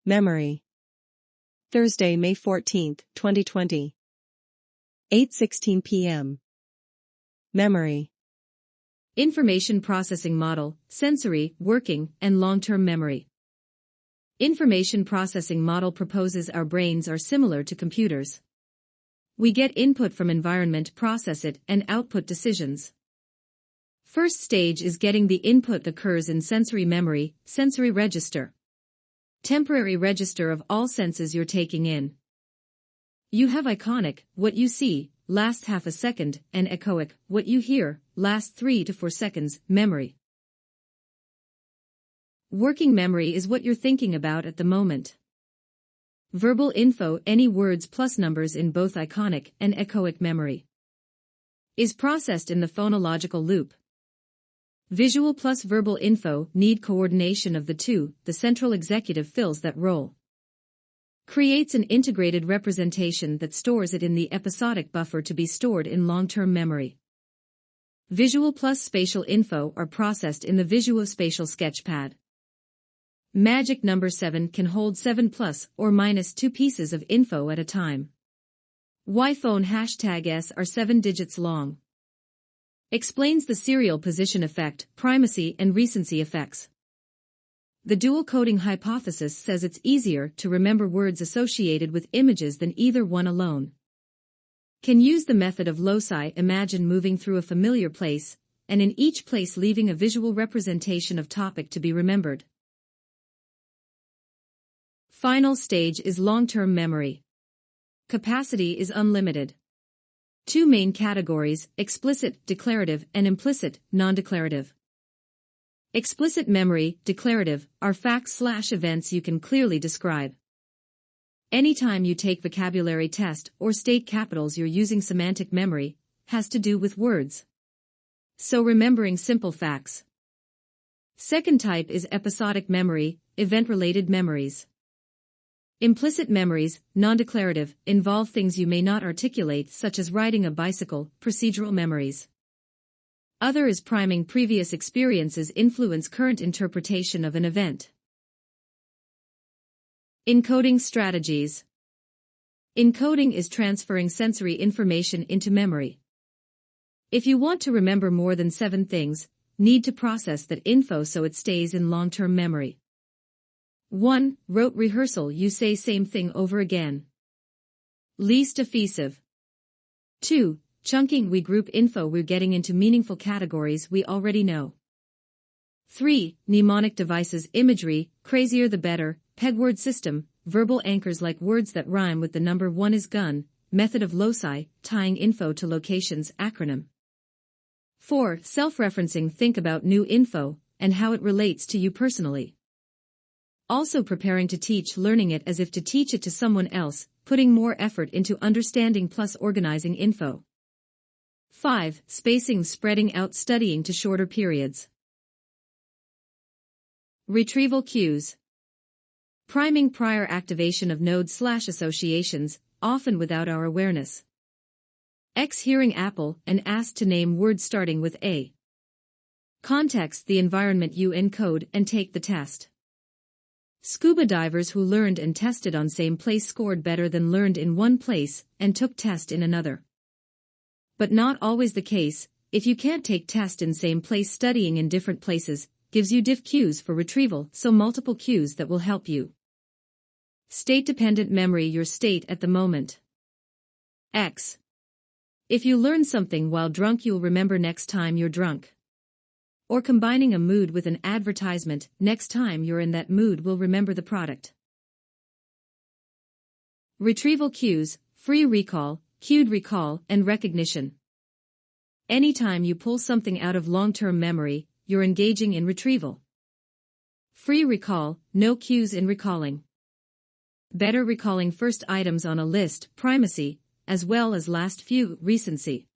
Memory. Thursday, May 14, 2020. 8:16 p.m. Memory. Information processing model, sensory, working, and long-term memory. Information processing model proposes our brains are similar to computers. We get input from environment, process it, and output decisions. First stage is getting the input occurs in sensory memory, sensory register. Temporary register of all senses you're taking in. You have iconic, what you see, lasts half a second, and echoic, what you hear, lasts 3 to 4 seconds, memory. Working memory is what you're thinking about at the moment. Verbal info, any words plus numbers in both iconic and echoic memory, is processed in the phonological loop. Visual plus verbal info need coordination of the two, the central executive fills that role. Creates an integrated representation that stores it in the episodic buffer to be stored in long-term memory. Visual plus spatial info are processed in the visuospatial sketchpad. Magic number 7 can hold 7 plus or minus 2 pieces of info at a time. iPhone #S are 7 digits long. Explains the serial position effect, primacy and recency effects. The dual coding hypothesis says it's easier to remember words associated with images than either one alone. Can use the method of loci, imagine moving through a familiar place, and in each place leaving a visual representation of topic to be remembered. Final stage is long-term memory. Capacity is unlimited. 2 main categories, explicit, declarative, and implicit, non-declarative. Explicit memory, declarative, are facts/events you can clearly describe. Anytime you take vocabulary test or state capitals you're using semantic memory, has to do with words. So remembering simple facts. Second type is episodic memory, event-related memories. Implicit memories, non-declarative, involve things you may not articulate such as riding a bicycle, procedural memories. Other is priming previous experiences influence current interpretation of an event. Encoding strategies. Encoding is transferring sensory information into memory. If you want to remember more than 7 things, need to process that info so it stays in long-term memory. 1. Rote rehearsal, you say same thing over again. Least offensive. 2. Chunking, we group info, we're getting into meaningful categories we already know. 3. Mnemonic devices, imagery, crazier the better, pegword system, verbal anchors like words that rhyme with the number 1 is gun, method of loci, tying info to locations, acronym. 4. Self-referencing, think about new info, and how it relates to you personally. Also preparing to teach, learning it as if to teach it to someone else, putting more effort into understanding plus organizing info. 5. Spacing, spreading out, studying to shorter periods. Retrieval cues. Priming, prior activation of nodes/associations, often without our awareness. X hearing apple and asked to name words starting with A. Context, the environment you encode and take the test. Scuba divers who learned and tested on same place scored better than learned in one place and took test in another. But not always the case. If you can't take test in same place, studying in different places gives you diff cues for retrieval, so multiple cues that will help you. State-dependent memory, your state at the moment. X. If you learn something while drunk, you'll remember next time you're drunk. Or combining a mood with an advertisement, next time you're in that mood will remember the product. Retrieval cues, free recall, cued recall, and recognition. Anytime you pull something out of long-term memory, you're engaging in retrieval. Free recall, no cues in recalling. Better recalling first items on a list, primacy, as well as last few, recency.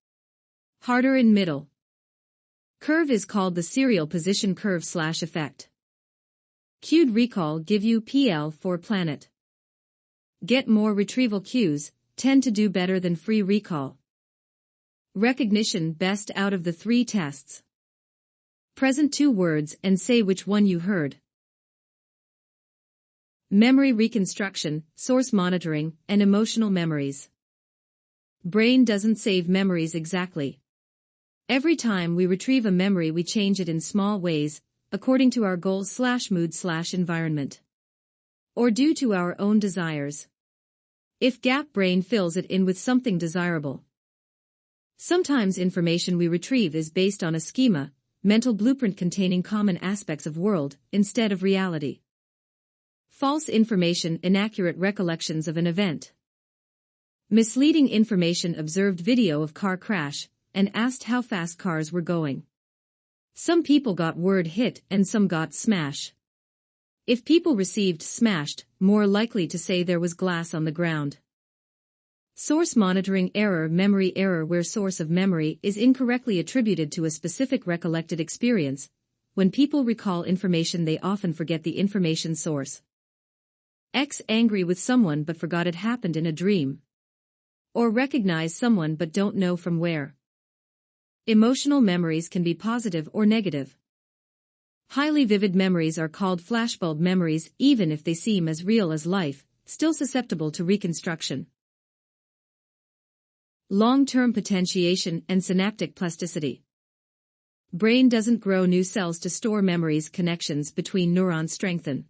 Harder in middle. Curve is called the serial position curve/effect. Cued recall give you PL for planet. Get more retrieval cues, tend to do better than free recall. Recognition, best out of the 3 tests. Present 2 words and say which one you heard. Memory reconstruction, source monitoring, and emotional memories. Brain doesn't save memories exactly. Every time we retrieve a memory, we change it in small ways, according to our goals/mood/environment. Or due to our own desires. If gap, brain fills it in with something desirable. Sometimes information we retrieve is based on a schema, mental blueprint containing common aspects of world, instead of reality. False information, inaccurate recollections of an event. Misleading information, observed video of car crash, and asked how fast cars were going. Some people got word hit and some got smash. If people received smashed, more likely to say there was glass on the ground. Source monitoring error, memory error, where source of memory is incorrectly attributed to a specific recollected experience. When people recall information, they often forget the information source. X angry with someone but forgot it happened in a dream. Or recognize someone but don't know from where. Emotional memories can be positive or negative. Highly vivid memories are called flashbulb memories, even if they seem as real as life, still susceptible to reconstruction. Long-term potentiation and synaptic plasticity. Brain doesn't grow new cells to store memories. Connections between neurons strengthen.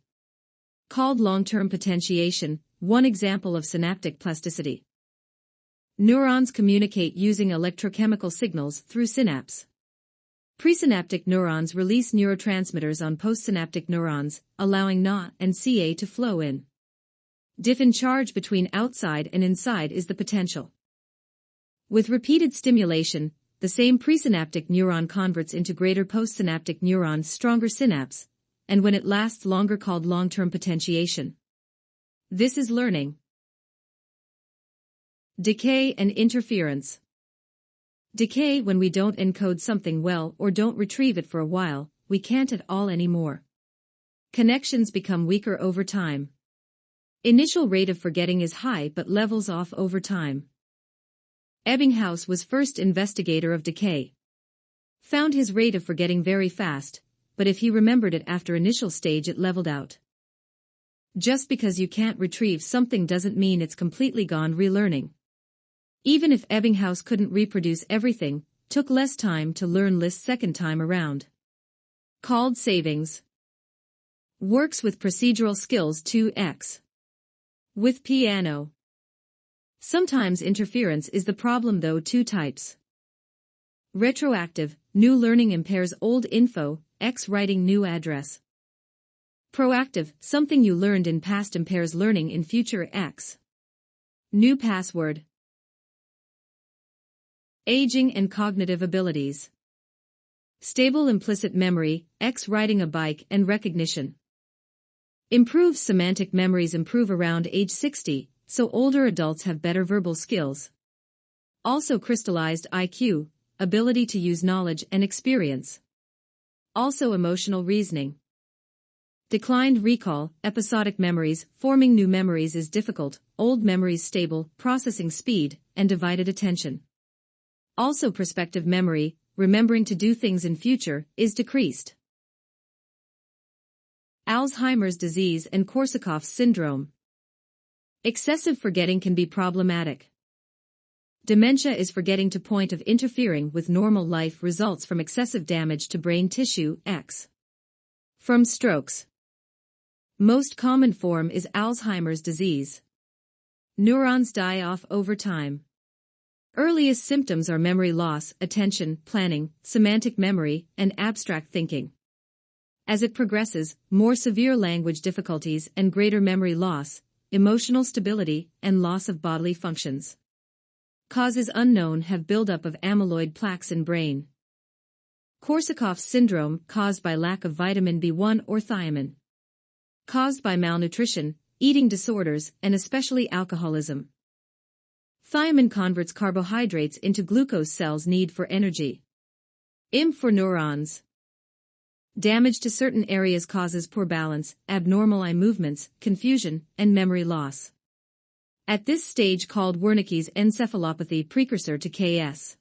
Called long-term potentiation, one example of synaptic plasticity. Neurons communicate using electrochemical signals through synapse. Presynaptic neurons release neurotransmitters on postsynaptic neurons, allowing Na and Ca to flow in. Different charge between outside and inside is the potential. With repeated stimulation, the same presynaptic neuron converts into greater postsynaptic neurons, stronger synapse, and when it lasts longer, called long-term potentiation. This is learning. Decay and interference. Decay, when we don't encode something well or don't retrieve it for a while, we can't at all anymore. Connections become weaker over time. Initial rate of forgetting is high but levels off over time. Ebbinghaus was first investigator of decay. Found his rate of forgetting very fast, but if he remembered it after initial stage, it leveled out. Just because you can't retrieve something doesn't mean it's completely gone. Relearning. Even if Ebbinghaus couldn't reproduce everything, took less time to learn lists second time around. Called savings. Works with procedural skills 2x. With piano. Sometimes interference is the problem, though. Two types. Retroactive, new learning impairs old info, X writing new address. Proactive, something you learned in past impairs learning in future, X. New password. Aging and cognitive abilities. Stable implicit memory, X riding a bike and recognition. Improves semantic memories, improve around age 60, so older adults have better verbal skills. Also crystallized IQ, ability to use knowledge and experience. Also emotional reasoning. Declined recall, episodic memories, forming new memories is difficult, old memories stable, processing speed, and divided attention. Also prospective memory, remembering to do things in future, is decreased. Alzheimer's disease and Korsakoff's syndrome. Excessive forgetting can be problematic. Dementia is forgetting to point of interfering with normal life, results from excessive damage to brain tissue, X. From strokes. Most common form is Alzheimer's disease. Neurons die off over time. Earliest symptoms are memory loss, attention, planning, semantic memory, and abstract thinking. As it progresses, more severe language difficulties and greater memory loss, emotional stability, and loss of bodily functions. Causes unknown, have buildup of amyloid plaques in brain. Korsakoff's syndrome, caused by lack of vitamin B1 or thiamine. Caused by malnutrition, eating disorders, and especially alcoholism. Thiamine converts carbohydrates into glucose, cells need for energy. IM for neurons. Damage to certain areas causes poor balance, abnormal eye movements, confusion, and memory loss. At this stage, called Wernicke's encephalopathy, precursor to KS.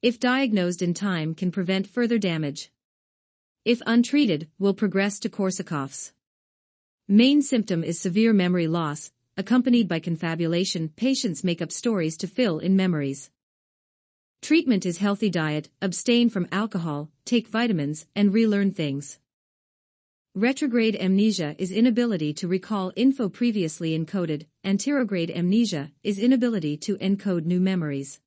If diagnosed in time, can prevent further damage. If untreated, will progress to Korsakoff's. Main symptom is severe memory loss, accompanied by confabulation. Patients make up stories to fill in memories. Treatment is healthy diet, abstain from alcohol, take vitamins, and relearn things. Retrograde amnesia is inability to recall info previously encoded. Anterograde amnesia is inability to encode new memories.